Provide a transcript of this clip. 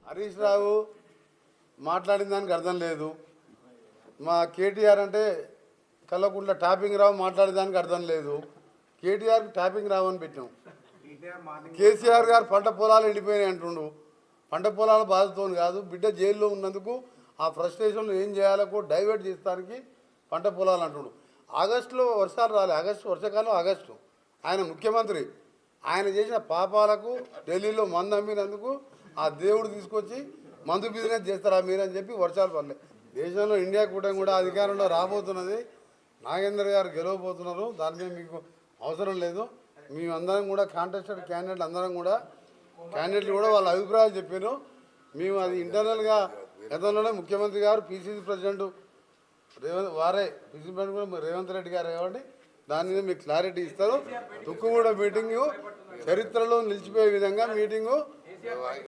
హరీష్ రావు మాట్లాడిన దానికి అర్థం లేదు. మా కేటీఆర్ అంటే కల్లకుంట్ల టాపింగ్ రావు మాట్లాడే దానికి అర్థం లేదు. కేటీఆర్కి టాపింగ్ రావు అని పెట్టాం. కేసీఆర్ గారు పంట పొలాలు ఎండిపోయినాయి అంటుండు. పంట పొలాల బాధతో కాదు, బిడ్డ జైల్లో ఉన్నందుకు ఆ ఫ్రస్ట్రేషన్లో ఏం చేయాలో డైవర్ట్ చేస్తానికి పంట పొలాలు అంటుండు. ఆగస్టులో వర్షాలు రాలే, వర్షాకాలం ఆగస్టు. ఆయన ముఖ్యమంత్రి, ఆయన చేసిన పాపాలకు ఢిల్లీలో మందు అమ్మినందుకు ఆ దేవుడు తీసుకొచ్చి మందు బిజినెస్ చేస్తారా మీరని చెప్పి వర్షాలు పడలే. దేశంలో ఇండియా కూటమి కూడా అధికారంలో రాబోతున్నది. నాగేందర్ గారు గెలవబోతున్నారు. దాని మీద మీకు అవసరం లేదు. మేమందరం కూడా కాంటెస్టెడ్ క్యాండిడేట్లు అందరం కూడా క్యాండిడేట్లు కూడా వాళ్ళ అభిప్రాయాలు చెప్పారు. మేము అది ఇంటర్నల్గా గతంలోనే ముఖ్యమంత్రి గారు పిసిసి ప్రెసిడెంట్ పిసిసి ప్రెసిడెంట్ కూడా రేవంత్ రెడ్డి గారు కాబట్టి దాని మీద మీకు క్లారిటీ ఇస్తారు. తుక్కుగూడ మీటింగు చరిత్రలో నిలిచిపోయే విధంగా మీటింగు